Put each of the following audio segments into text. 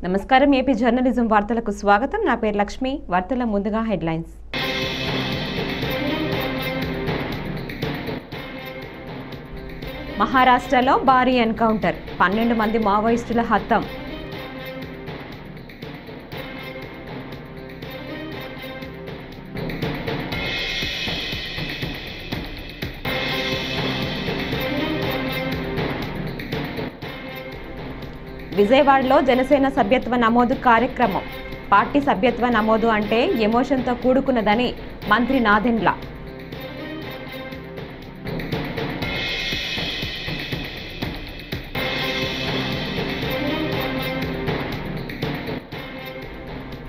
నమస్కారం AP journalism వార్తలకు స్వాగతం. నా పేరు లక్ష్మి. వార్తల ముందుగా హెడ్లైన్స్. మహారాష్ట్రలో భారీ ఎన్కౌంటర్, 12 మంది మావోయిస్టుల హతం. విజయవాడలో జనసేన సభ్యత్వ నమోదు కార్యక్రమం. పార్టీ సభ్యత్వ నమోదు అంటే ఎమోషన్తో కూడుకున్నదని మంత్రి నాదెండ్ల.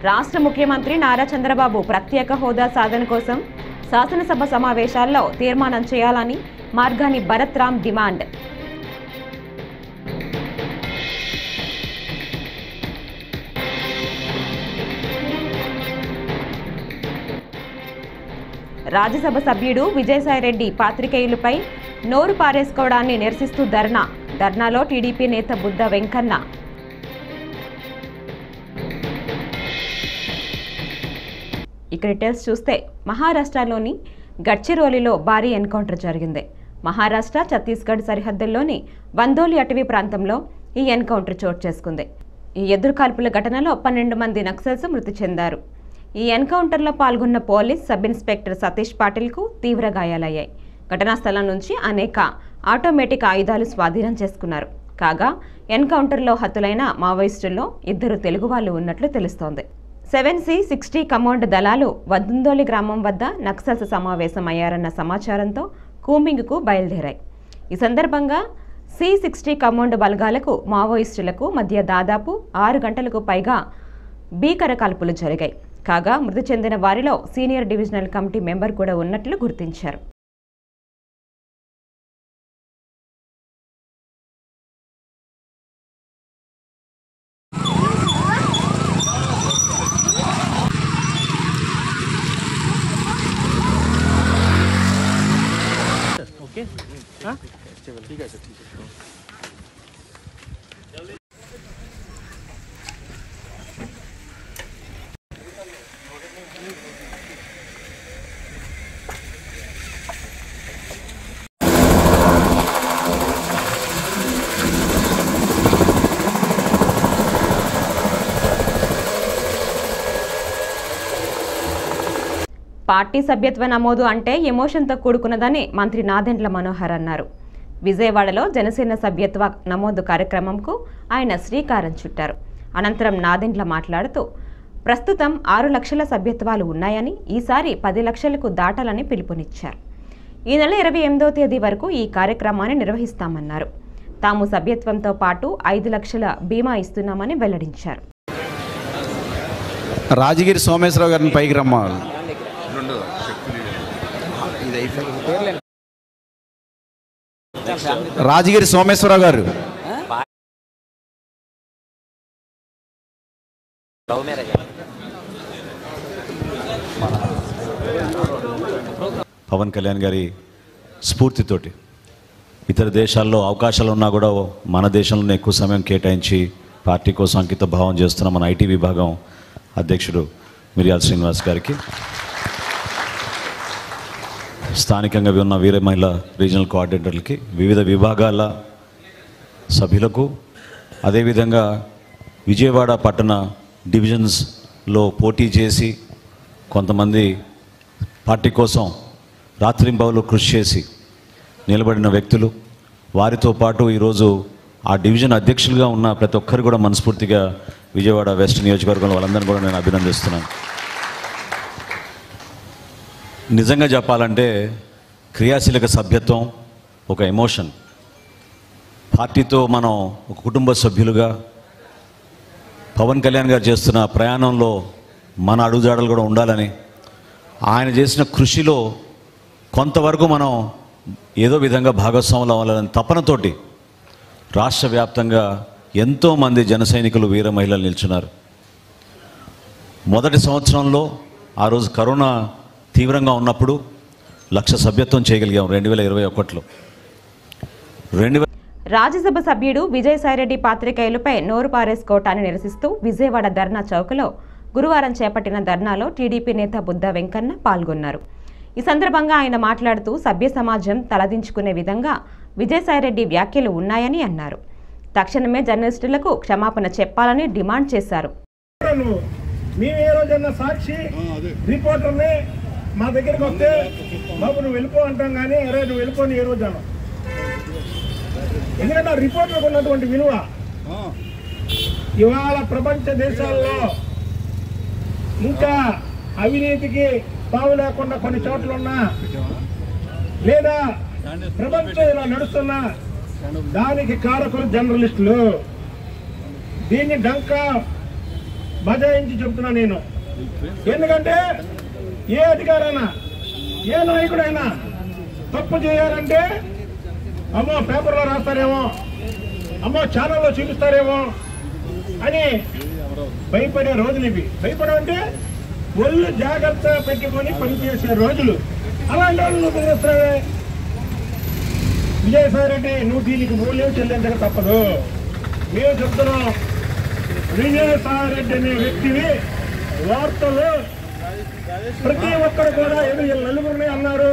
రాష్ట్ర ముఖ్యమంత్రి నారా చంద్రబాబు ప్రత్యేక హోదా సాధన కోసం శాసనసభ సమావేశాల్లో తీర్మానం చేయాలని మార్గాని భరత్ రామ్ డిమాండ్. రాజ్యసభ సభ్యుడు విజయసాయిరెడ్డి పాత్రికేయులపై నోరు పారేసుకోవడాన్ని నిరసిస్తూ ధర్నాలో టీడీపీ నేత బుద్ధ వెంకన్న. ఇక డీటెయిల్స్ చూస్తే మహారాష్ట్రలోని గడ్చిరోలిలో భారీ ఎన్కౌంటర్ జరిగింది. మహారాష్ట్ర ఛత్తీస్గఢ్ సరిహద్దుల్లోని వందోలి అటవీ ప్రాంతంలో ఈ ఎన్కౌంటర్ చోటు చేసుకుంది. ఈ ఎదురుకాల్పుల ఘటనలో 12 మంది నక్సల్స్ మృతి చెందారు. ఈ ఎన్కౌంటర్లో పాల్గొన్న పోలీస్ సబ్ ఇన్స్పెక్టర్ సతీష్ పాటిల్కు తీవ్ర గాయాలయ్యాయి. ఘటనా స్థలం నుంచి అనేక ఆటోమేటిక్ ఆయుధాలు స్వాధీనం చేసుకున్నారు. కాగా ఎన్కౌంటర్లో హతులైన మావోయిస్టుల్లో 2 తెలుగు వాళ్ళు ఉన్నట్లు తెలుస్తోంది. 7C60 కమాండ్ దళాలు వందోలి గ్రామం వద్ద నక్సల్స్ సమావేశమయ్యారన్న సమాచారంతో కూంబింగ్కు బయలుదేరాయి. ఈ సందర్భంగా C60 కమాండ్ బలగాలకు మావోయిస్టులకు మధ్య దాదాపు 6 గంటలకు పైగా భీకర కాల్పులు జరిగాయి. కాగా మృతి చెందిన వారిలో సీనియర్ డివిజనల్ కమిటీ మెంబర్ కూడా ఉన్నట్లు గుర్తించారు. పార్టీ సభ్యత్వ నమోదు అంటే ఎమోషన్తో కూడుకున్నదని మంత్రి నాదెండ్ల మనోహర్ అన్నారు. విజయవాడలో జనసేన సభ్యత్వ నమోదు కార్యక్రమంకు ఆయన శ్రీకారం చుట్టారు. అనంతరం నాదెండ్ల మాట్లాడుతూ ప్రస్తుతం 6 లక్షల సభ్యత్వాలు ఉన్నాయని, ఈసారి 10 లక్షలకు దాటాలని పిలుపునిచ్చారు. ఈ నెల 28వ తేదీ వరకు ఈ కార్యక్రమాన్ని నిర్వహిస్తామన్నారు. తాము సభ్యత్వంతో పాటు 5 లక్షల బీమా ఇస్తున్నామని వెల్లడించారు. రాజగిరి సోమేశ్వరరావు గారిని పైకి రమ్మాలి. రాజగిరి సోమేశ్వరరావు గారు. పవన్ కళ్యాణ్ గారి స్ఫూర్తితోటి ఇతర దేశాల్లో అవకాశాలు ఉన్నా కూడా మన దేశంలోనే ఎక్కువ సమయం కేటాయించి పార్టీ కోసం అంకిత భావం చేస్తున్న మన ఐటీ విభాగం అధ్యక్షుడు మిర్యాల శ్రీనివాస్ గారికి, స్థానికంగా ఉన్న వీర మహిళా రీజనల్ కోఆర్డినేటర్లకి, వివిధ విభాగాల సభ్యులకు, అదేవిధంగా విజయవాడ పట్టణ డివిజన్స్లో పోటీ చేసి కొంతమంది పార్టీ కోసం రాత్రింబవలు కృషి చేసి నిలబడిన వ్యక్తులు, వారితో పాటు ఈరోజు ఆ డివిజన్ అధ్యక్షులుగా ఉన్న ప్రతి ఒక్కరు కూడా మనస్ఫూర్తిగా విజయవాడ వెస్ట్ నియోజకవర్గంలో వాళ్ళందరినీ కూడా నేను అభినందిస్తున్నాను. నిజంగా చెప్పాలంటే క్రియాశీలక సభ్యత్వం ఒక ఎమోషన్. పార్టీతో మనం ఒక కుటుంబ సభ్యులుగా పవన్ కళ్యాణ్ గారు చేస్తున్న ప్రయాణంలో మన అడుగుజాడలు కూడా ఉండాలని, ఆయన చేసిన కృషిలో కొంతవరకు మనం ఏదో విధంగా భాగస్వాములు అవ్వాలని తపనతోటి రాష్ట్ర వ్యాప్తంగా ఎంతోమంది జన సైనికులు వీర మహిళలు నిల్చున్నారు. మొదటి సంవత్సరంలో ఆ రోజు కరోనా తీవ్రంగా ఉన్నప్పుడు 1,00,000 సభ్యత్వం చేయగలిగాం 2021లో. రాజ్యసభ సభ్యుడు విజయసాయిరెడ్డి పాత్రికేయులపై నోరు పారేసుకోవటాన్ని నిరసిస్తూ విజయవాడ ధర్నా చౌక్లో గురువారం చేపట్టిన ధర్నాలో టీడీపీ నేత బుద్ధ వెంకన్న పాల్గొన్నారు. ఈ సందర్భంగా ఆయన మాట్లాడుతూ సభ్య సమాజం తలదించుకునే విధంగా విజయసాయిరెడ్డి వ్యాఖ్యలు ఉన్నాయని అన్నారు. తక్షణమే జర్నలిస్టులకు క్షమాపణ చెప్పాలని డిమాండ్ చేశారు. మా దగ్గరికి వస్తే బాబు నువ్వు వెళ్ళిపో అంటాం కానీ అరే నువ్వు వెళ్ళిపోని ఏ రోజు అన్నావు. ఎందుకంటే ఆ రిపోర్టర్లకు ఉన్నటువంటి విలువ ఇవాళ ప్రపంచ దేశాల్లో ఇంకా అవినీతికి తావు లేకుండా కొన్ని చోట్ల ఉన్నా లేదా ప్రపంచం ఇలా నడుస్తున్నా దానికి కారకులు జర్నలిస్టులు. దీన్ని డంకా బజాయించి చెప్తున్నా నేను. ఎందుకంటే ఏ అధికారైనా ఏ నాయకుడైనా తప్పు చేయాలంటే అమ్మో పేపర్లో రాస్తారేమో, అమ్మో ఛానల్లో చూపిస్తారేమో అని భయపడే రోజులు ఇవి. భయపడమంటే ఒళ్ళు జాగ్రత్త పెట్టుకొని పనిచేసే రోజులు. అలాంటి వాళ్ళు నువ్వు బెదిరిస్తావే. విజయసాయిరెడ్డి నువ్వు దీనికి మూల్యం చెల్లించక తప్పదు. మేము చెప్తున్నాం, విజయసాయిరెడ్డి అనే వ్యక్తివి వార్తలు ప్రతి ఒక్కరు కూడా నలుగురిని అన్నారు,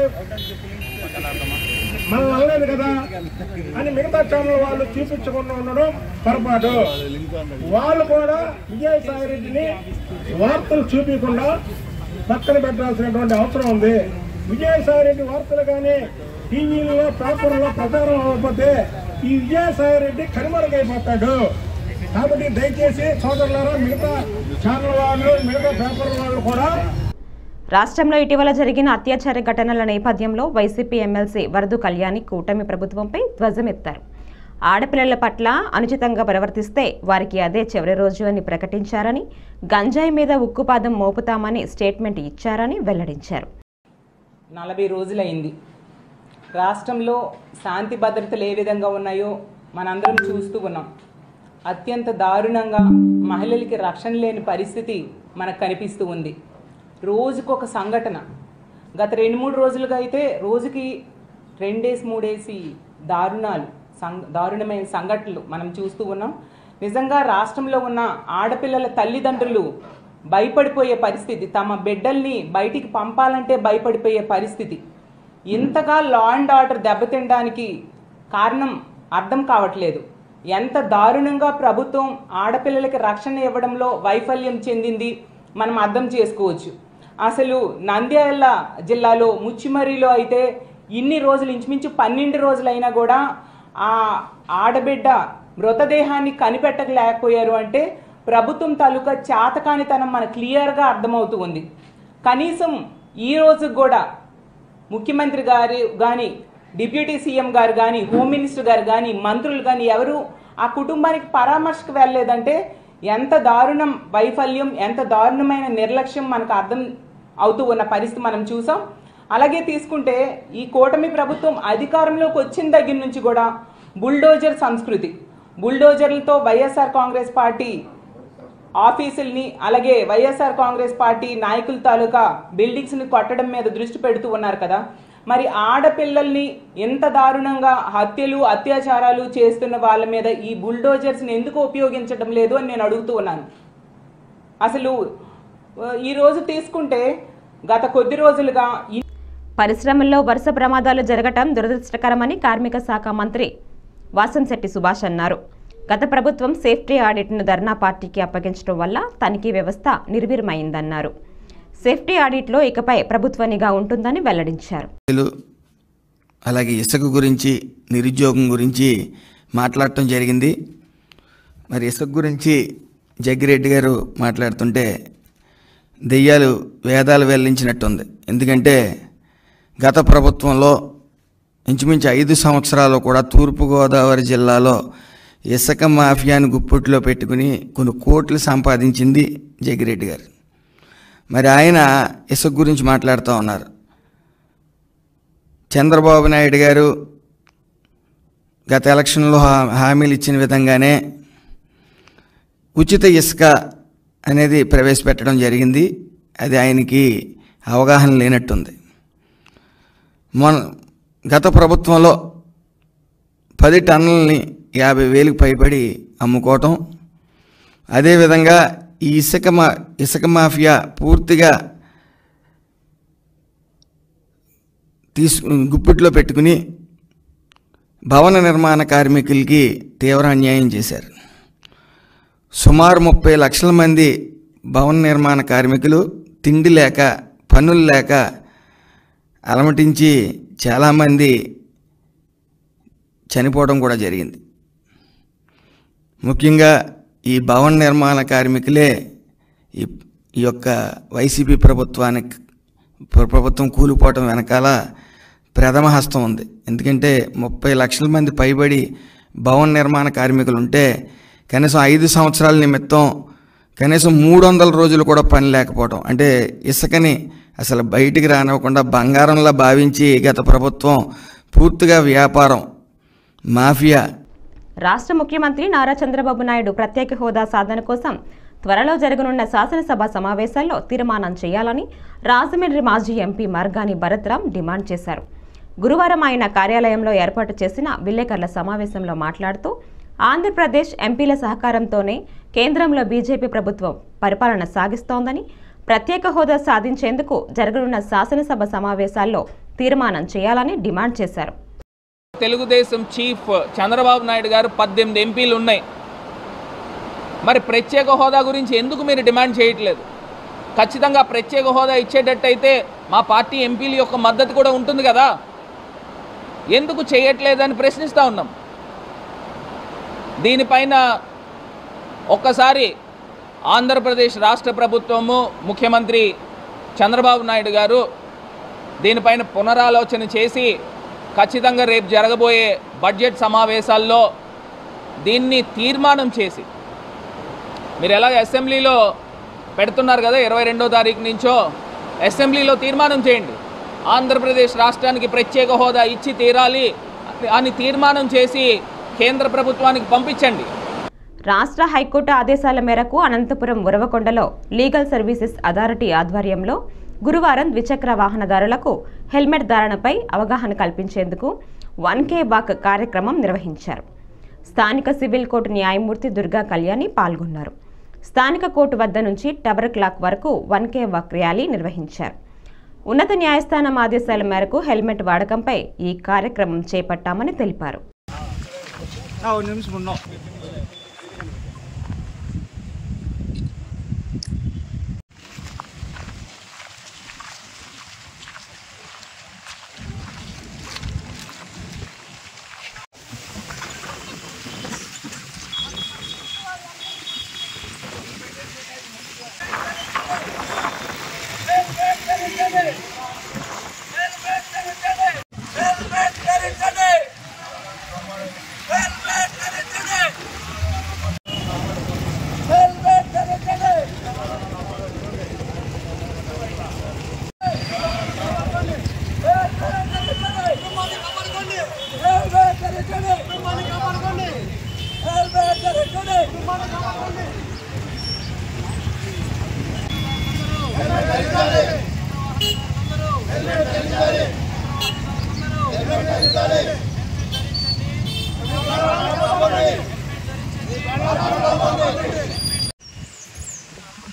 మనం అనలేదు కదా అని మిగతా ఛానల్ వాళ్ళు చూపించకుండా ఉండడం పొరపాటు. వాళ్ళు కూడా విజయసాయిరెడ్డిని వార్తలు చూపించకుండా పక్కన పెట్టాల్సినటువంటి అవసరం ఉంది. విజయసాయిరెడ్డి వార్తలు కానీ టీవీలలో పేపర్లో ప్రచారం అవ్వకపోతే ఈ విజయసాయిరెడ్డి కనుమరుగైపోతాడు. కాబట్టి దయచేసి సోదరులారా, మిగతా ఛానల్ వాళ్ళు మిగతా పేపర్ వాళ్ళు కూడా రాష్ట్రంలో ఇటీవల జరిగిన అత్యాచార ఘటనల నేపథ్యంలో వైసీపీ ఎమ్మెల్సీ వరదు కళ్యాణి కూటమి ప్రభుత్వంపై ధ్వజమెత్తారు. ఆడపిల్లల పట్ల అనుచితంగా ప్రవర్తిస్తే వారికి అదే చివరి రోజు అని ప్రకటించారని, గంజాయి మీద ఉక్కుపాదం మోపుతామని స్టేట్మెంట్ ఇచ్చారని వెల్లడించారు. 40 రోజులైంది. రాష్ట్రంలో శాంతి భద్రతలు ఏ విధంగా ఉన్నాయో మనందరం చూస్తూ ఉన్నాం. అత్యంత దారుణంగా మహిళలకి రక్షణ లేని పరిస్థితి మనకు కనిపిస్తూ ఉంది. రోజుకొక సంఘటన. గత 2-3 రోజులుగా అయితే రోజుకి 2-3 దారుణమైన సంఘటనలు మనం చూస్తూ ఉన్నాం. నిజంగా రాష్ట్రంలో ఉన్న ఆడపిల్లల తల్లిదండ్రులు భయపడిపోయే పరిస్థితి, తమ బిడ్డల్ని బయటికి పంపాలంటే భయపడిపోయే పరిస్థితి. ఇంతగా లా అండ్ ఆర్డర్ దెబ్బతినడానికి కారణం అర్థం కావట్లేదు. ఎంత దారుణంగా ప్రభుత్వం ఆడపిల్లలకి రక్షణ ఇవ్వడంలో వైఫల్యం చెందింది మనం అర్థం చేసుకోవచ్చు. అసలు నంద్యాల జిల్లాలో ముచ్చిమర్రిలో అయితే ఇన్ని రోజులు, ఇంచుమించు 12 రోజులైనా కూడా ఆ ఆడబిడ్డ మృతదేహాన్ని కనిపెట్టలేకపోయారు అంటే ప్రభుత్వం తాలూకా చేతకానితనం మనకు క్లియర్గా అర్థమవుతూ ఉంది. కనీసం ఈ రోజు కూడా ముఖ్యమంత్రి గారు కానీ, డిప్యూటీ సీఎం గారు కానీ, హోమ్ మినిస్టర్ గారు కానీ, మంత్రులు కానీ ఎవరు ఆ కుటుంబానికి పరామర్శకు వెళ్ళలేదంటే ఎంత దారుణం వైఫల్యం, ఎంత దారుణమైన నిర్లక్ష్యం మనకు అర్థం అవుతూ ఉన్న పరిస్థితి మనం చూసాం. అలాగే తీసుకుంటే ఈ కూటమి ప్రభుత్వం అధికారంలోకి వచ్చిన దగ్గర నుంచి కూడా బుల్డోజర్ సంస్కృతి, బుల్డోజర్లతో వైఎస్ఆర్ కాంగ్రెస్ పార్టీ ఆఫీసుల్ని అలాగే వైఎస్ఆర్ కాంగ్రెస్ పార్టీ నాయకుల తాలూకా బిల్డింగ్స్ని కొట్టడం మీద దృష్టి పెడుతూ ఉన్నారు కదా. మరి ఆడపిల్లల్ని ఎంత దారుణంగా హత్యలు అత్యాచారాలు చేస్తున్న వాళ్ళ మీద ఈ బుల్డోజర్స్ని ఎందుకు ఉపయోగించడం లేదు అని నేను అడుగుతూ ఉన్నాను. అసలు ఈరోజు తీసుకుంటే గత కొద్ది రోజులుగా పరిశ్రమల్లో వరుస ప్రమాదాలు జరగటం దురదృష్టకరమని కార్మిక శాఖ మంత్రి వాసంశెట్టి సుభాష్ అన్నారు. గత ప్రభుత్వం సేఫ్టీ ఆడిట్ను ధర్నా పార్టీకి అప్పగించడం వల్ల తనిఖీ వ్యవస్థ నిర్వీర్యమైందన్నారు. సేఫ్టీ ఆడిట్లో ఇకపై ప్రభుత్వ నిఘా ఉంటుందని వెల్లడించారు. అలాగే ఇసుక గురించి, నిరుద్యోగం గురించి మాట్లాడటం జరిగింది. మరి ఇసుక గురించి జగ్గిరెడ్డి గారు మాట్లాడుతుంటే దెయ్యాలు వేదాలు వెల్లించినట్టుంది. ఎందుకంటే గత ప్రభుత్వంలో ఇంచుమించు 5 సంవత్సరాలు కూడా తూర్పుగోదావరి జిల్లాలో ఇసుక మాఫియాను గుప్పిట్లో పెట్టుకుని కొన్ని కోట్లు సంపాదించింది జగ్గిరెడ్డి గారు. మరి ఆయన ఇసుక గురించి మాట్లాడుతూ ఉన్నారు. చంద్రబాబు నాయుడు గారు గత ఎలక్షన్లో హామీలు ఇచ్చిన విధంగానే ఉచిత ఇసుక అనేది ప్రవేశపెట్టడం జరిగింది. అది ఆయనకి అవగాహన లేనట్టుంది. గత ప్రభుత్వంలో 10 టన్నులని 50,000కి పైబడి అమ్ముకోవటం, అదేవిధంగా ఈ ఇసుక మాఫియా పూర్తిగా గుప్పిట్లో పెట్టుకుని భవన నిర్మాణ కార్మికులకి తీవ్ర అన్యాయం చేశారు. సుమారు 30 లక్షల మంది భవన నిర్మాణ కార్మికులు తిండి లేక, పనులు లేక అలమటించి చాలామంది చనిపోవడం కూడా జరిగింది. ముఖ్యంగా ఈ భవన నిర్మాణ కార్మికులే ఈ యొక్క వైసీపీ ప్రభుత్వం కూలిపోవటం వెనకాల ప్రథమ హస్తం ఉంది. ఎందుకంటే 30 లక్షల మంది పైబడి భవన నిర్మాణ కార్మికులు ఉంటే కనీసం 5 సంవత్సరాల నిమిత్తం కనీసం 300 రోజులు కూడా పని లేకపోవడం, అంటే ఇసుకని అసలు బయటికి రానివ్వకుండా బంగారంలా భావించి గత ప్రభుత్వం పూర్తిగా వ్యాపారం మాఫియా. రాష్ట్ర ముఖ్యమంత్రి నారా చంద్రబాబు నాయుడు ప్రత్యేక హోదా సాధన కోసం త్వరలో జరగనున్న శాసనసభ సమావేశాల్లో తీర్మానం చేయాలని రాజమండ్రి మాజీ ఎంపీ మార్గాని భరత్రామ్ డిమాండ్ చేశారు. గురువారం ఆయన కార్యాలయంలో ఏర్పాటు చేసిన విలేకరుల సమావేశంలో మాట్లాడుతూ ఆంధ్రప్రదేశ్ ఎంపీల సహకారంతోనే కేంద్రంలో బీజేపీ ప్రభుత్వం పరిపాలన సాగిస్తోందని, ప్రత్యేక హోదా సాధించేందుకు జరగనున్న శాసనసభ సమావేశాల్లో తీర్మానం చేయాలని డిమాండ్ చేశారు. తెలుగుదేశం చీఫ్ చంద్రబాబు నాయుడు గారు 18 ఎంపీలు ఉన్నాయి. మరి ప్రత్యేక హోదా గురించి ఎందుకు మీరు డిమాండ్ చేయట్లేదు? ఖచ్చితంగా ప్రత్యేక హోదా ఇచ్చేటట్టయితే మా పార్టీ ఎంపీల యొక్క మద్దతు కూడా ఉంటుంది కదా, ఎందుకు చేయట్లేదని ప్రశ్నిస్తూ ఉన్నాం. దీనిపైన ఒక్కసారి ఆంధ్రప్రదేశ్ రాష్ట్ర ప్రభుత్వము, ముఖ్యమంత్రి చంద్రబాబు నాయుడు గారు దీనిపైన పునరాలోచన చేసి ఖచ్చితంగా రేపు జరగబోయే బడ్జెట్ సమావేశాల్లో దీన్ని తీర్మానం చేసి, మీరు ఎలా అసెంబ్లీలో పెడుతున్నారు కదా 22వ తారీఖు నుంచో, అసెంబ్లీలో తీర్మానం చేయండి, ఆంధ్రప్రదేశ్ రాష్ట్రానికి ప్రత్యేక హోదా ఇచ్చి తీరాలి అని తీర్మానం చేసి కేంద్ర ప్రభుత్వానికి పంపించండి. రాష్ట్ర హైకోర్టు ఆదేశాల మేరకు అనంతపురం ఉరవకొండలో లీగల్ సర్వీసెస్ అథారిటీ ఆధ్వర్యంలో గురువారం ద్విచక్ర వాహనదారులకు హెల్మెట్ ధారణపై అవగాహన కల్పించేందుకు 1K వాక్ కార్యక్రమం నిర్వహించారు. స్థానిక సివిల్ కోర్టు న్యాయమూర్తి దుర్గా కళ్యాణి పాల్గొన్నారు. స్థానిక కోర్టు వద్ద నుంచి టవర్ క్లాక్ వరకు 1K వాక్ ర్యాలీ నిర్వహించారు. ఉన్నత న్యాయస్థానం ఆదేశాల మేరకు హెల్మెట్ వాడకంపై ఈ కార్యక్రమం చేపట్టామని తెలిపారు.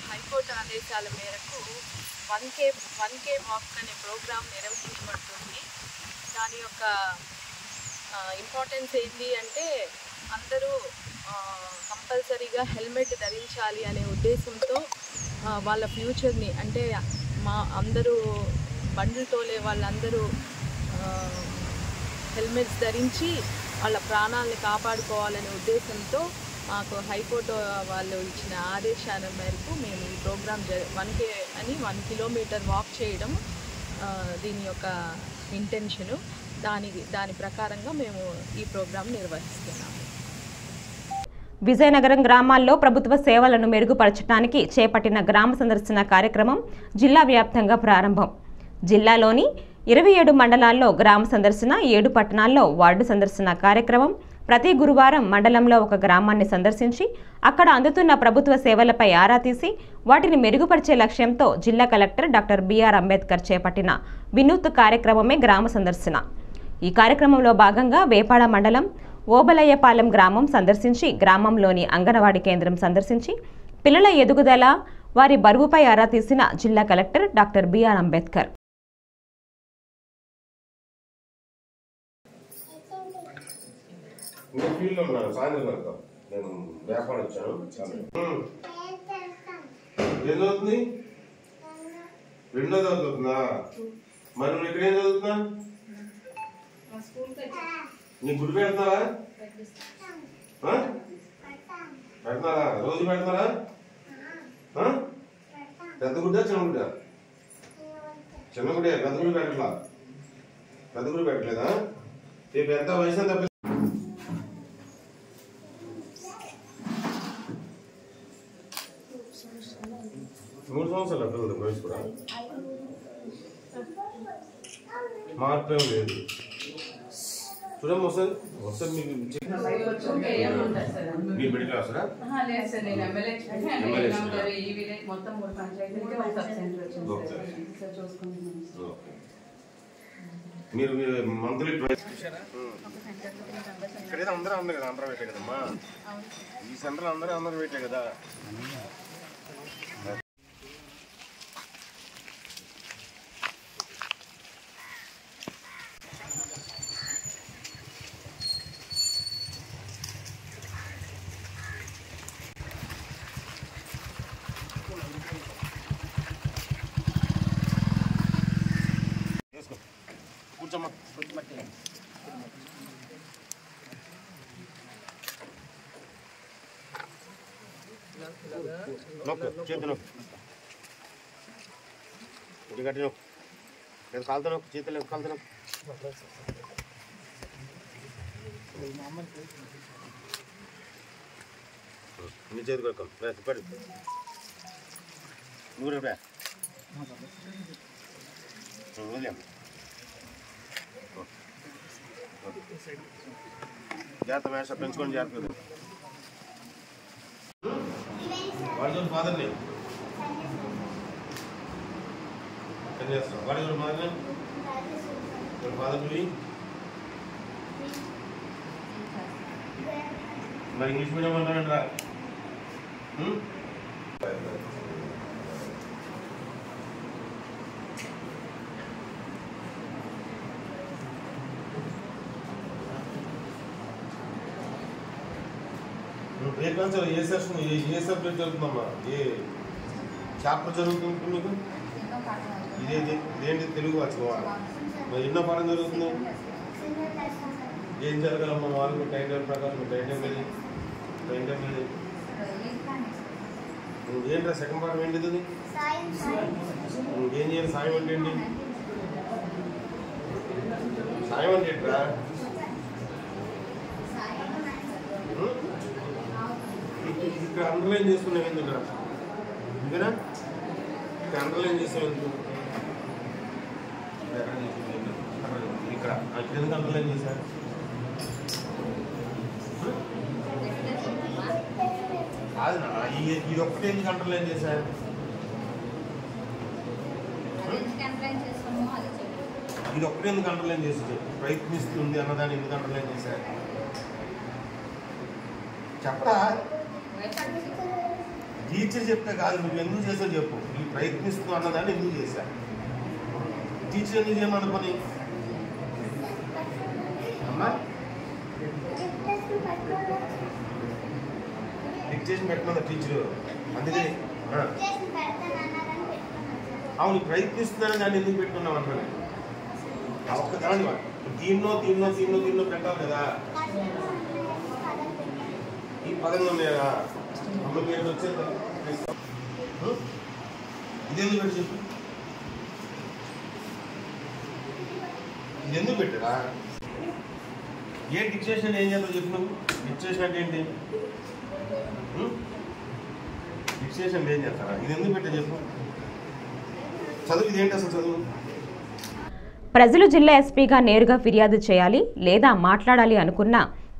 హైకోర్టు ఆదేశాల మేరకు 1K వాక్ అనే ప్రోగ్రాం నిర్వహించబడుతుంది. దాని యొక్క ఇంపార్టెన్స్ ఏంటి అంటే అందరూ కంపల్సరీగా హెల్మెట్ ధరించాలి అనే ఉద్దేశంతో వాళ్ళ ఫ్యూచర్ని, అంటే అందరూ బండ్లు తోలే వాళ్ళందరూ హెల్మెట్స్ ధరించి వాళ్ళ ప్రాణాలను కాపాడుకోవాలనే ఉద్దేశంతో మాకు హైకోర్టు వాళ్ళు ఇచ్చిన ఆదేశాల మేరకు మేము ఈ ప్రోగ్రాం 1K అని 1 కిలోమీటర్ వాక్ చేయడం దీని యొక్క ఇంటెన్షను. దాని ప్రకారంగా మేము ఈ ప్రోగ్రాం నిర్వహిస్తున్నాము. విజయనగరం గ్రామాల్లో ప్రభుత్వ సేవలను మెరుగుపరచడానికి చేపట్టిన గ్రామ సందర్శన కార్యక్రమం జిల్లా వ్యాప్తంగా ప్రారంభం. జిల్లాలోని 27 మండలాల్లో గ్రామ సందర్శన, 7 పట్టణాల్లో వార్డు సందర్శన కార్యక్రమం. ప్రతి గురువారం మండలంలో ఒక గ్రామాన్ని సందర్శించి అక్కడ అందుతున్న ప్రభుత్వ సేవలపై ఆరా తీసి వాటిని మెరుగుపరిచే లక్ష్యంతో జిల్లా కలెక్టర్ డాక్టర్ బిఆర్ అంబేద్కర్ చేపట్టిన వినూత్న కార్యక్రమమే గ్రామ సందర్శన. ఈ కార్యక్రమంలో భాగంగా వేపాడ మండలం ఓబలయ్యపాలెం గ్రామం సందర్శించి గ్రామంలోని అంగన్వాడీ కేంద్రం సందర్శించి పిల్లల ఎదుగుదల వారి బరువుపై ఆరా తీసిన జిల్లా కలెక్టర్ డాక్టర్ బిఆర్ అంబేద్కర్. నీ గుడి పెడతారా? పెడతారా? రోజు పెడతారా? పెద్ద గుడ్డ చిన్న గుడ్డ? చిన్న గుడ్డే. పెద్ద గుడి పెట్టట్లా? పెద్ద గుడి పెట్టలేదా? రేపు ఎంత వయసు ఎంత? 3 సంవత్సరాలు పిల్లలు వయసు కూడా మార్పు ఏం లేదు. చూడమ్మ ఒకసారి ఒకసారి మీకు మిడిల్ క్లాసా? మీరు మంత్లీ ఇక్కడైతే అందరూ కదా, అందరూ పెట్టే కదమ్మా. ఈ సెంటర్ అందరూ పెట్టే కదా. కూర్చోమ్మా. చేతులు ఇది గట్టి నొక్కు. లేదు కాలుతో నొక్కు. చేతులు కాలుతో నొక్కు. నీ చేతి కొడుకోం పడి నువ్వు రేపే వదిలేమ్మ. జాగ్రత్త మేష పెంచుకొని జాగ్రత్త. వాడి ఫాదర్ని చేస్తాం. వాడి మదర్ని ఫాదర్ మరి ఇంగ్లీష్ మీడియం అంటారండి రా. ఏ క్లాస్ ఏ సెషన్ ఏ సబ్జెక్ట్ జరుగుతుందమ్మా? ఏ చాప్టర్ జరుగుతుంది మీకు? ఇదేంటి తెలుగు వచ్చుకోవా? మరి ఎన్నో పాఠం జరుగుతుంది? ఏం జరగాలమ్మా? వాళ్ళు టైం టేబుల్ ప్రకారం టైం టేబుల్ ఏంట్రా సెకండ్ పాఠం ఏంటిది? ఏం చేయాలి? సాయం అంటే ఏంటి? సాయం అంటే ఏంట్రా? ఇక్కడ అండర్లైన్ చేసుకున్నావు ఎందుకు? ఇంకేనా ఇక్కడ అండర్లైన్ చేసావు ఎందుకు? ఇక్కడ ఎందుకు అండర్లైన్ చేశారు? కాదు నా ఇది ఒక్కటే ఎందుకు అండర్లైన్ చేశారు? ఇది ఒక్కటే ఎందుకు అండర్లైన్ చేసి ప్రయత్నిస్తుంది అన్నదాన్ని ఎందుకు అండర్లైన్ చేశారు? చెప్పరా? టీచర్ చెప్తే కాదు, నువ్వు ఎందుకు చేసావు చెప్పు. నీ ప్రయత్నిస్తూ అన్నదాన్ని ఎందుకు చేశా? టీచర్ ఎందుకు చేయమన్న పని అమ్మా? డిక్టేషన్ పెట్టమన్నా టీచరు. అందుకే అవును ప్రయత్నిస్తున్నాను దాన్ని ఎందుకు పెట్టుకున్నావు అన్నా? ఒక్కదాని దీన్నో పెట్టాలి కదా. ఈ పదంగా ఉన్నాయా? అమ్మ పేరు వచ్చేది ఇదెందుకు పెట్టి చెప్పు. ఇది ఎందుకు పెట్టారా? ఏ డిక్టేషన్ ఏం చేద్దాం చెప్పు. నువ్వు డిక్టేషన్ అంటే ఏంటి? డిక్టేషన్ ఏం చేస్తారా? ఇది ఎందుకు పెట్టా చెప్పు. చదువు ఇదేంటి అసలు చదువు? ప్రజలు జిల్లా ఎస్పీగా నేరుగా ఫిర్యాదు చేయాలి లేదా మాట్లాడాలి అనుకున్న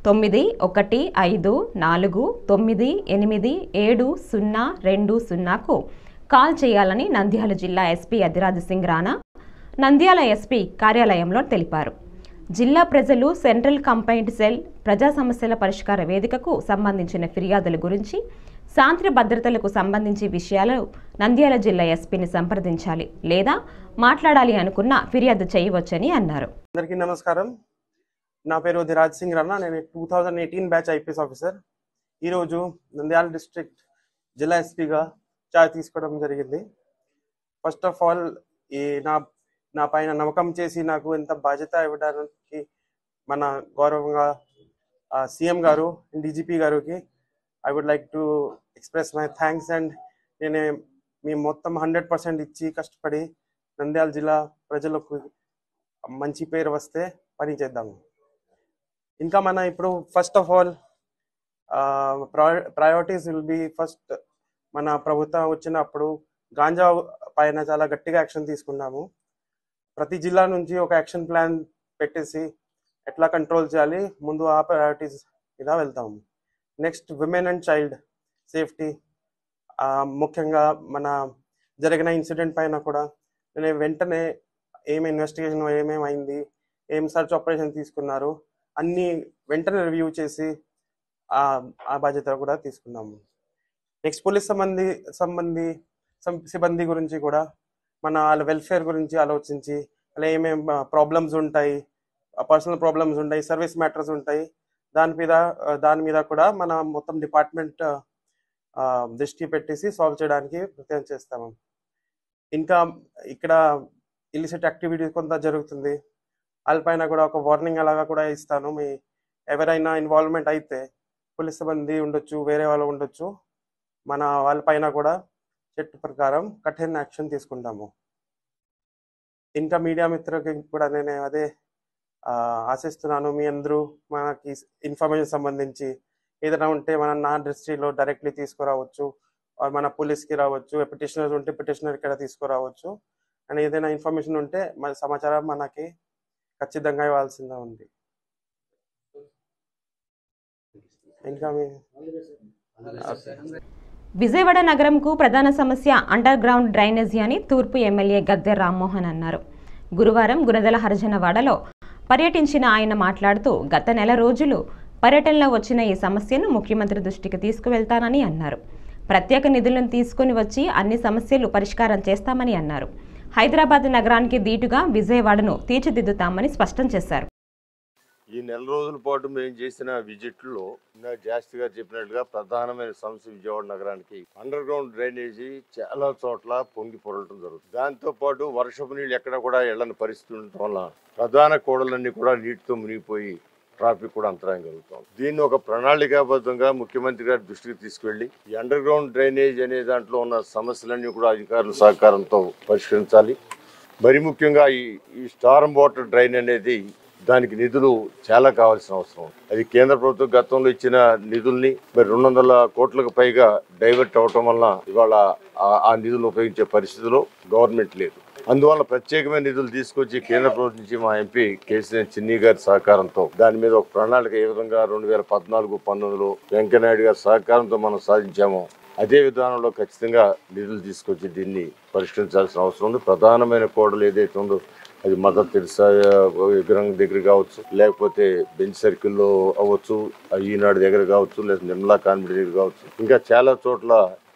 9154987020కు కాల్ చేయాలని నంద్యాల జిల్లా ఎస్పీ అదిరాజ్ సింగ్ రాణా నంద్యాల ఎస్పీ కార్యాలయంలో తెలిపారు. జిల్లా ప్రజలు సెంట్రల్ కంపైన్డ్ సెల్ ప్రజా సమస్యల పరిష్కార వేదికకు సంబంధించిన ఫిర్యాదుల గురించి శాంతి భద్రతలకు సంబంధించి విషయాలు నంద్యాల జిల్లా ఎస్పీని సంప్రదించాలి లేదా మాట్లాడాలి అనుకున్న ఫిర్యాదు చేయవచ్చని అన్నారు. అందరికీ నమస్కారం. నా పేరు ధిరాజ్ సింగ్ రన్నా. నేను 2018 బ్యాచ్ ఐపీఎస్ ఆఫీసర్. ఈరోజు నంద్యాల డిస్ట్రిక్ట్ జిల్లా ఎస్పీగా ఛార్జ్ తీసుకోవడం జరిగింది. ఫస్ట్ ఆఫ్ ఆల్ ఈ నా పైన నమ్మకం చేసి నాకు ఎంత బాధ్యత ఇవ్వడానికి మన గౌరవంగా సీఎం గారు డీజీపీ గారికి I would like to express my thanks and మేము మొత్తం 100% ఇచ్చి కష్టపడి నంద్యాల జిల్లా ప్రజలకు మంచి పేరు వస్తే పని చేద్దాము. ఇంకా మన ఇప్పుడు first of all priorities will be first మన ప్రభుత్వం వచ్చినప్పుడు గాంజా పైన చాలా గట్టిగా యాక్షన్ తీసుకున్నాము. ప్రతి జిల్లా నుంచి ఒక యాక్షన్ ప్లాన్ పెట్టేసి ఎట్లా కంట్రోల్ చేయాలి ముందు ఆ ప్రయారిటీస్ మీద వెళ్తాము. Next women and child safety, ముఖ్యంగా మన జరిగిన ఇన్సిడెంట్ పైన కూడా నేను వెంటనే ఏం ఇన్వెస్టిగేషన్ ఏమేమైంది, ఏం సర్చ్ ఆపరేషన్ తీసుకున్నారు అన్నీ వెంటనే రివ్యూ చేసి ఆ బాధ్యత కూడా తీసుకున్నాము. నెక్స్ట్ పోలీస్ సిబ్బంది గురించి కూడా మన వాళ్ళ వెల్ఫేర్ గురించి ఆలోచించి అలా ఏమేమి ప్రాబ్లమ్స్ ఉంటాయి, పర్సనల్ ప్రాబ్లమ్స్ ఉంటాయి, సర్వీస్ మ్యాటర్స్ ఉంటాయి, దాని మీద కూడా మన మొత్తం డిపార్ట్మెంట్ దృష్టి పెట్టేసి సాల్వ్ చేయడానికి ప్రయత్నం చేస్తాము. ఇంకా ఇక్కడ ఇలిసిట్ యాక్టివిటీ కొంత జరుగుతుంది, వాళ్ళపైన కూడా ఒక వార్నింగ్ అలాగా కూడా ఇస్తాను. ఎవరైనా ఇన్వాల్వ్మెంట్ అయితే పోలీస్ సిబ్బంది ఉండొచ్చు, వేరే వాళ్ళు ఉండొచ్చు, మన వాళ్ళపైన కూడా చట్ట ప్రకారం కఠిన యాక్షన్ తీసుకుంటాము. ఇంకా మీడియా మిత్రులకి కూడా నేను అదే ఆశిస్తున్నాను, మీ అందరూ మనకి ఇన్ఫర్మేషన్ సంబంధించి ఏదైనా ఉంటే నా దృష్టిలో డైరెక్ట్లీ తీసుకురావచ్చు, మన పోలీస్కి రావచ్చు, పిటిషనర్స్ ఉంటే పిటిషనర్ ఇక్కడ తీసుకురావచ్చు. అండ్ ఏదైనా ఇన్ఫర్మేషన్ ఉంటే మన సమాచారం మనకి ఖచ్చితంగా ఇవ్వాల్సిందే ఉంది. ఇంకా విజయవాడ నగరంకు ప్రధాన సమస్య అండర్ గ్రౌండ్ డ్రైనేజీ అని తూర్పు ఎమ్మెల్యే గద్దె రామ్మోహన్ అన్నారు. గురువారం గుణదల హరిజనవాడలో పర్యటించిన ఆయన మాట్లాడుతూ గత నెల రోజులు పర్యటనలో వచ్చిన ఈ సమస్యను ముఖ్యమంత్రి దృష్టికి తీసుకువెళ్తానని అన్నారు. ప్రత్యేక నిధులను తీసుకుని వచ్చి అన్ని సమస్యలు పరిష్కారం చేస్తామని అన్నారు. హైదరాబాద్ నగరానికి దీటుగా విజయవాడను తీర్చిదిద్దుతామని స్పష్టం చేశారు. ఈ నెల రోజుల పాటు మేము చేసిన విజిట్లో జాస్తి గారు చెప్పినట్లుగా ప్రధానమైన సమస్య విజయవాడ నగరానికి అండర్ గ్రౌండ్ డ్రైనేజీ చాలా చోట్ల పొంగి పొరలటం జరుగుతుంది. దాంతో పాటు వర్షపు నీళ్ళు ఎక్కడ కూడా ఎళ్ళని పరిస్థితి ఉండటం వల్ల ప్రధాన కూడలన్నీ కూడా నీటితో మునిగిపోయి ట్రాఫిక్ కూడా అంతరాయం కలుగుతుంది. దీన్ని ఒక ప్రణాళికాబద్ధంగా ముఖ్యమంత్రి గారి దృష్టికి తీసుకువెళ్లి ఈ అండర్ గ్రౌండ్ డ్రైనేజ్ అనే దాంట్లో ఉన్న సమస్యలన్నీ కూడా అధికారుల సహకారంతో పరిష్కరించాలి. మరి ముఖ్యంగా ఈ స్టార్మ్ వాటర్ డ్రైన్ అనేది దానికి నిధులు చాలా కావాల్సిన అవసరం. అది కేంద్ర ప్రభుత్వం గతంలో ఇచ్చిన నిధుల్ని మరి 200 కోట్లకు పైగా డైవర్ట్ అవటం వల్ల ఇవాళ ఆ నిధులు ఉపయోగించే పరిస్థితిలో గవర్నమెంట్ లేదు. అందువల్ల ప్రత్యేకమైన నిధులు తీసుకొచ్చి కేంద్ర ప్రభుత్వం నుంచి మా ఎంపీ కేసీఆర్ చిన్ని గారి సహకారంతో దాని మీద ఒక ప్రణాళిక ఏ విధంగా 2014-19లో వెంకయ్యనాయుడు గారి సహకారంతో మనం సాధించామో అదే విధానంలో ఖచ్చితంగా నిధులు తీసుకొచ్చి దీన్ని పరిష్కరించాల్సిన అవసరం ఉంది. ప్రధానమైన కోడలు ఏదైతే ఉందో అది మదర్ తెరిసా విగ్రహం దగ్గర కావచ్చు, లేకపోతే బెంచ్ సర్కిల్లో అవ్వచ్చు, ఈనాడు దగ్గర కావచ్చు, లేదా నిర్మలా కాన్వెంట్ దగ్గర కావచ్చు, ఇంకా చాలా చోట్ల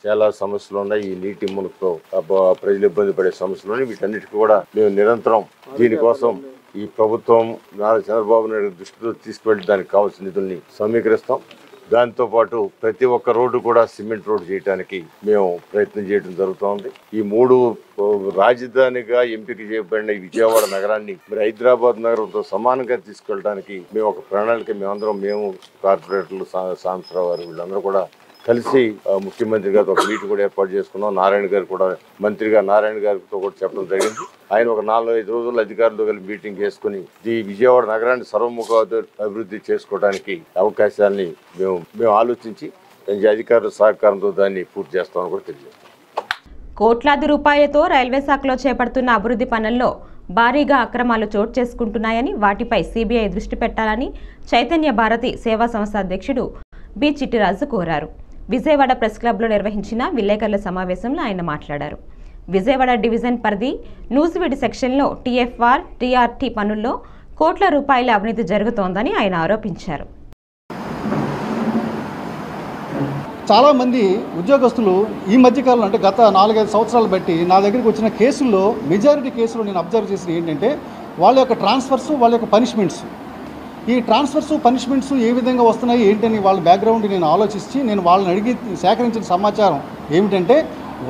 చాలా సమస్యలు ఉన్నాయి. ఈ నీటి మునుగుతో ప్రజలు ఇబ్బంది పడే సమస్యలు ఉన్నాయి. వీటన్నిటికీ కూడా మేము నిరంతరం దీనికోసం ఈ ప్రభుత్వం నారా చంద్రబాబు నాయుడు దృష్టిలో తీసుకువెళ్ళి దానికి కావాల్సిన నిధుల్ని సమీకరిస్తాం. దాంతోపాటు ప్రతి ఒక్క రోడ్డు కూడా సిమెంట్ రోడ్డు చేయడానికి మేము ప్రయత్నం చేయడం జరుగుతోంది. ఈ 3 రాజధానిగా ఎంపిక చేయబడిన ఈ విజయవాడ నగరాన్ని మరి హైదరాబాద్ నగరంతో సమానంగా తీసుకెళ్ళడానికి మేము ఒక ప్రణాళిక మేము కార్పొరేటర్లు సాంబశివరావు గారు వీళ్ళందరూ కూడా కలిసి ముఖ్యమంత్రి గారితో ఒక మీటింగ్ కూడా ఏర్పాటు చేసుకున్నాం. నారాయణ గారు కూడా మంత్రిగా నారాయణ గారితో కూడా చెప్పడం జరిగింది. ఆయన ఒక 4-5 రోజులు అధికారులతో కలిసి మీటింగ్ చేసుకుని ఈ విజయవాడ నగరాన్ని సర్వముఖ అభివృద్ధి చేసుకోవడానికి అవకాశాన్ని మేము ఆలోచించి అధికారుల సహకారంతో దాన్ని పూర్తి చేస్తామని కూడా తెలియజేస్తాం. కోట్లాది రూపాయలతో రైల్వే శాఖలో చేపడుతున్న అభివృద్ధి పనుల్లో భారీగా అక్రమాలు చోటు చేసుకుంటున్నాయని, వాటిపై సిబిఐ దృష్టి పెట్టాలని చైతన్య భారతి సేవా సంస్థ అధ్యక్షుడు బి చిట్టిరాజు కోరారు. విజయవాడ ప్రెస్ క్లబ్లో నిర్వహించిన విలేకరుల సమావేశంలో ఆయన మాట్లాడారు. విజయవాడ డివిజన్ పరిధి నూజివీడి సెక్షన్లో టీఎఫ్ఆర్, టీఆర్టీ పనుల్లో కోట్ల రూపాయల అవినీతి జరుగుతోందని ఆయన ఆరోపించారు. చాలామంది ఉద్యోగస్తులు ఈ మధ్యకాలంలో అంటే గత 4-5 సంవత్సరాలు బట్టి నా దగ్గరికి వచ్చిన కేసుల్లో మెజారిటీ కేసులు నేను అబ్జర్వ్ చేసిన ఏంటంటే వాళ్ళ యొక్క ట్రాన్స్ఫర్స్, వాళ్ళ యొక్క పనిష్మెంట్స్. ఈ ట్రాన్స్ఫర్స్, పనిష్మెంట్స్ ఏ విధంగా వస్తున్నాయి ఏంటని వాళ్ళ బ్యాక్గ్రౌండ్ నేను ఆలోచించి నేను వాళ్ళని అడిగి సేకరించిన సమాచారం ఏమిటంటే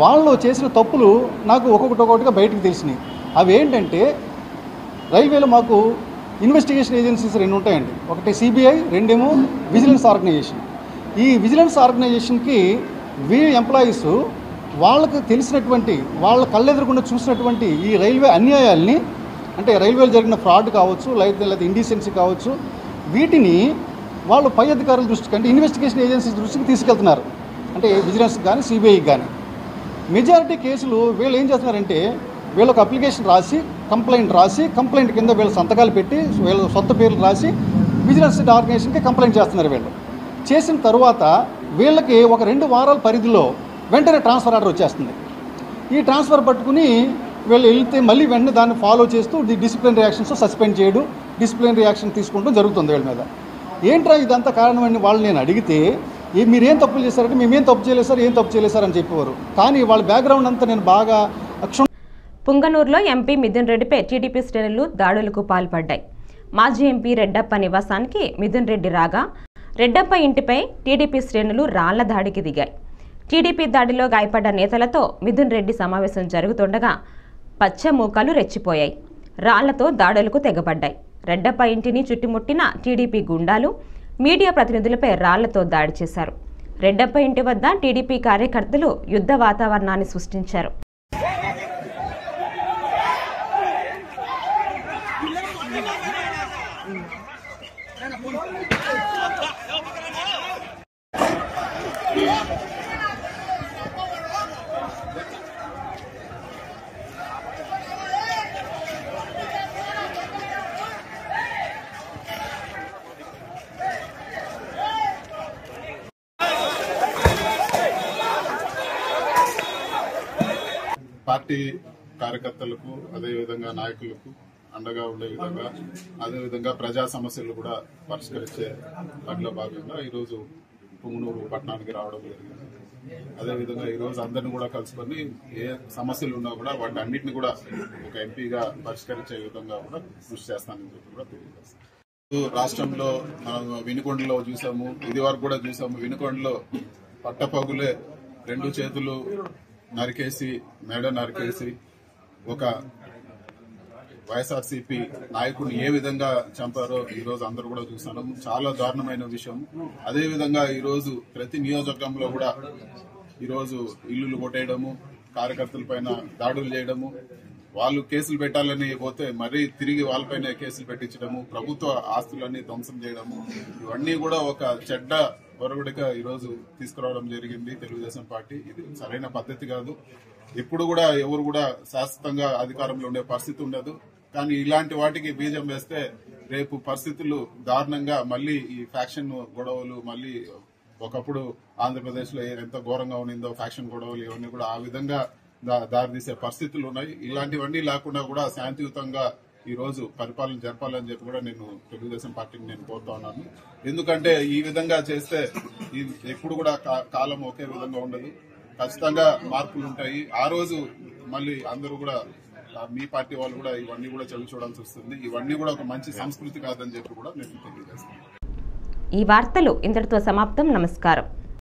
వాళ్ళు చేసిన తప్పులు నాకు ఒక్కొక్కటిగా బయటకు తెలిసినాయి. అవి ఏంటంటే రైల్వేలో మాకు ఇన్వెస్టిగేషన్ ఏజెన్సీస్ 2 ఉంటాయండి. ఒకటి సిబిఐ, రెండేమో విజిలెన్స్ ఆర్గనైజేషన్. ఈ విజిలెన్స్ ఆర్గనైజేషన్కి ఎంప్లాయీస్ వాళ్ళకు తెలిసినటువంటి వాళ్ళ కళ్ళెదురకుండా చూసినటువంటి ఈ రైల్వే అన్యాయాల్ని అంటే రైల్వేలో జరిగిన ఫ్రాడ్ కావచ్చు, లేదా ఇండీసెన్సీ కావచ్చు, వీటిని వాళ్ళు పై అధికారుల దృష్టికి అంటే ఇన్వెస్టిగేషన్ ఏజెన్సీస్ దృష్టికి తీసుకెళ్తున్నారు. అంటే విజిలెన్స్ కానీ సిబిఐకి కానీ. మెజారిటీ కేసులు వీళ్ళు ఏం చేస్తున్నారంటే వీళ్ళొక అప్లికేషన్ రాసి కంప్లైంట్ కింద వీళ్ళ సంతకాలు పెట్టి వీళ్ళ సొంత పేర్లు రాసి విజిలెన్స్ ఆర్గనైజేషన్కి కంప్లైంట్ చేస్తున్నారు. వీళ్ళు చేసిన తర్వాత వీళ్ళకి ఒక 2 వారాల పరిధిలో వెంటనే ట్రాన్స్ఫర్ ఆర్డర్ వచ్చేస్తుంది. ఈ ట్రాన్స్ఫర్ పట్టుకుని వీళ్ళు వెళ్తే మళ్ళీ వెంటనే దాన్ని ఫాలో చేస్తూ డిసిప్లినరీ యాక్షన్స్ సస్పెండ్ చేయడం, డిసిప్లినరీ యాక్షన్ తీసుకుంటూ జరుగుతుంది వీళ్ళ మీద. ఏంట్రా ఇదంతా కారణం అని వాళ్ళు నేను అడిగితే మీరేం తప్పులు చేశారంటే మేమేం తప్పు చేయలేదు సార్ అని చెప్పేవారు. కానీ వాళ్ళ బ్యాక్గ్రౌండ్ అంతా నేను బాగా పుంగనూరులో ఎంపీ మిథున్ రెడ్డిపై టీడీపీ శ్రేణులు దాడులకు పాల్పడ్డాయి. మాజీ ఎంపీ రెడ్డప్ప నివాసానికి మిథున్ రెడ్డి రాగా రెడ్డప్ప ఇంటిపై టీడీపీ శ్రేణులు రాళ్ల దాడికి దిగాయి. టీడీపీ దాడిలో గాయపడ్డ నేతలతో మిథున్ రెడ్డి సమావేశం జరుగుతుండగా పచ్చ మూకలు రెచ్చిపోయాయి. రాళ్లతో దాడులకు తెగబడ్డాయి. రెడ్డప్ప ఇంటిని చుట్టుముట్టిన టీడీపీ గుండాలు మీడియా ప్రతినిధులపై రాళ్లతో దాడి చేశారు. రెడ్డప్ప ఇంటి వద్ద టీడీపీ కార్యకర్తలు యుద్ధ వాతావరణాన్ని సృష్టించారు. పార్టీ కార్యకర్తలకు అదేవిధంగా నాయకులకు అండగా ఉండే విధంగా అదేవిధంగా ప్రజా సమస్యలు కూడా పరిష్కరించే పనిలో భాగంగా ఈరోజు పుంగనూరు పట్టణానికి రావడం జరిగింది. అదేవిధంగా ఈరోజు అందరిని కూడా కలుసుకొని ఏ సమస్యలు ఉన్నా కూడా వాటి అన్నింటినీ కూడా ఒక ఎంపీగా పరిష్కరించే విధంగా కూడా కృషి చేస్తానని చెప్పి కూడా తెలియజేస్తాను. రాష్ట్రంలో మనం వినుకొండలో చూసాము, ఇది వరకు కూడా చూసాము. వినుకొండలో పట్టపగులే 2 చేతులు నరికేసి మెడ నరికేసి ఒక వైఎస్ఆర్సీపీ నాయకుడిని ఏ విధంగా చంపారో ఈ రోజు అందరూ కూడా చూస్తున్నాం. చాలా దారుణమైన విషయం. అదే విధంగా ఈ రోజు ప్రతి నియోజకవర్గంలో కూడా ఈ రోజు ఇల్లులు కొట్టేయడము, కార్యకర్తల పైన దాడులు చేయడము, వాళ్ళు కేసులు పెట్టాలని పోతే మరీ తిరిగి వాళ్ళపైన కేసులు పెట్టించడము, ప్రభుత్వ ఆస్తులన్నీ ధ్వంసం చేయడము, ఇవన్నీ కూడా ఒక చెడ్డ ఒరవడిగా ఈ రోజు తీసుకురావడం జరిగింది తెలుగుదేశం పార్టీ. ఇది సరైన పద్ధతి కాదు. ఎప్పుడు కూడా ఎవరు కూడా శాశ్వతంగా అధికారంలో ఉండే పరిస్థితి ఉండదు. కానీ ఇలాంటి వాటికి బీజం వేస్తే రేపు పరిస్థితులు దారుణంగా మళ్ళీ ఈ ఫ్యాక్షన్ గొడవలు మళ్ళీ ఒకప్పుడు ఆంధ్రప్రదేశ్ లో ఎంత ఘోరంగా ఉండిందో ఫ్యాక్షన్ గొడవలు ఇవన్నీ కూడా ఆ విధంగా దారితీసే పరిస్థితులు ఉన్నాయి. ఇలాంటివన్నీ లేకుండా కూడా శాంతియుతంగా ఈ రోజు పరిపాలన జరపాలని చెప్పి కూడా నేను తెలుగుదేశం పార్టీని నేను కోరుతా ఉన్నాను. ఎందుకంటే ఈ విధంగా చేస్తే ఎప్పుడు కూడా కాలం ఒకే విధంగా ఉండదు. ఖచ్చితంగా మార్పులు ఉంటాయి. ఆ రోజు మళ్ళీ అందరూ కూడా మీ పార్టీ వాళ్ళు కూడా ఇవన్నీ కూడా చవి చూడాల్సి వస్తుంది. ఇవన్నీ కూడా ఒక మంచి సంస్కృతి కాదని చెప్పి కూడా నేను తెలియజేస్తాను. ఈ వార్తలు ఇంతటితో సమాప్తం. నమస్కారం.